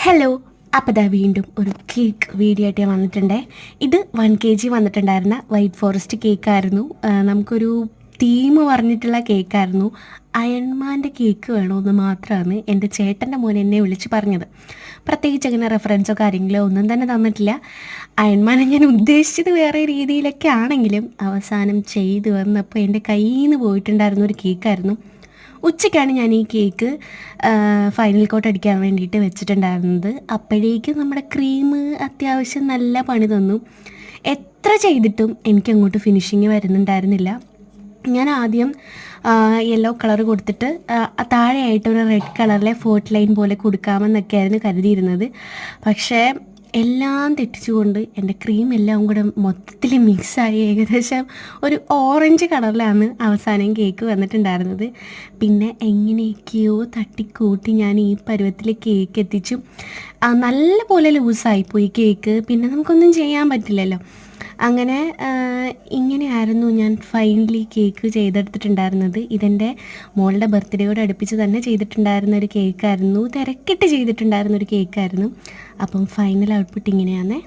Hello, അപ്പോൾ ദാ വീണ്ടും ഒരു കേക്ക് വീഡിയോ ആയിട്ട് ഞാൻ വന്നിട്ടുണ്ടേ. ഇത് 1 kg വന്നിട്ടുണ്ടായിരുന്ന വൈറ്റ് ഫോറസ്റ്റ് കേക്കായിരുന്നു. നമുക്കൊരു തീം പറഞ്ഞിട്ടുള്ള കേക്കായിരുന്നു. അയൺമാൻ്റെ കേക്ക് വേണമെന്ന് മാത്രമാണ് എൻ്റെ ചേട്ടൻ്റെ മോൻ എന്നെ വിളിച്ച് പറഞ്ഞത്. പ്രത്യേകിച്ച് അങ്ങനെ റെഫറൻസോ കാര്യങ്ങളോ ഒന്നും തന്നെ തന്നിട്ടില്ല. അയൺമാനെ ഞാൻ ഉദ്ദേശിച്ചത് വേറെ രീതിയിലൊക്കെ ആണെങ്കിലും അവസാനം ചെയ്തു വന്നപ്പോൾ എൻ്റെ കയ്യിൽ നിന്ന് പോയിട്ടുണ്ടായിരുന്ന ഒരു കേക്കായിരുന്നു. ഉച്ചയ്ക്കാണ് ഞാൻ ഈ കേക്ക് ഫൈനൽ കോട്ട് അടിക്കാൻ വേണ്ടിയിട്ട് വെച്ചിട്ടുണ്ടായിരുന്നത്. അപ്പോഴേക്കും നമ്മുടെ ക്രീം അത്യാവശ്യം നല്ല പണി തന്നു. എത്ര ചെയ്തിട്ടും എനിക്കങ്ങോട്ട് ഫിനിഷിങ് വരുന്നുണ്ടായിരുന്നില്ല. ഞാൻ ആദ്യം യെല്ലോ കളർ കൊടുത്തിട്ട് താഴെയായിട്ട് ഒരു റെഡ് കളറിലെ ഫോർട്ട് ലൈൻ പോലെ കൊടുക്കാമെന്നൊക്കെയായിരുന്നു കരുതിയിരുന്നത്. പക്ഷേ എല്ലാം തെറ്റിച്ചുകൊണ്ട് എൻ്റെ ക്രീം എല്ലാം കൂടെ മൊത്തത്തിൽ മിക്സായി ഏകദേശം ഒരു ഓറഞ്ച് കളറിലാണ് അവസാനം കേക്ക് വന്നിട്ടുണ്ടായിരുന്നത്. പിന്നെ എങ്ങനെയൊക്കെയോ തട്ടിക്കൂട്ടി ഞാൻ ഈ പരുവത്തിൽ കേക്ക് എത്തിച്ചു. നല്ല പോലെ ലൂസായിപ്പോയി കേക്ക്. പിന്നെ നമുക്കൊന്നും ചെയ്യാൻ പറ്റില്ലല്ലോ. അങ്ങനെ ഇങ്ങനെയായിരുന്നു ഞാൻ ഫൈനലി കേക്ക് ചെയ്തെടുത്തിട്ടുണ്ടായിരുന്നത്. ഇതെൻ്റെ മോളുടെ ബർത്ത്ഡേയോട് അടുപ്പിച്ച് തന്നെ ചെയ്തിട്ടുണ്ടായിരുന്ന ഒരു കേക്കായിരുന്നു. തിരക്കിട്ട് ചെയ്തിട്ടുണ്ടായിരുന്ന ഒരു കേക്കായിരുന്നു. അപ്പം ഫൈനൽ ഔട്ട്പുട്ട് ഇങ്ങനെയാണേ.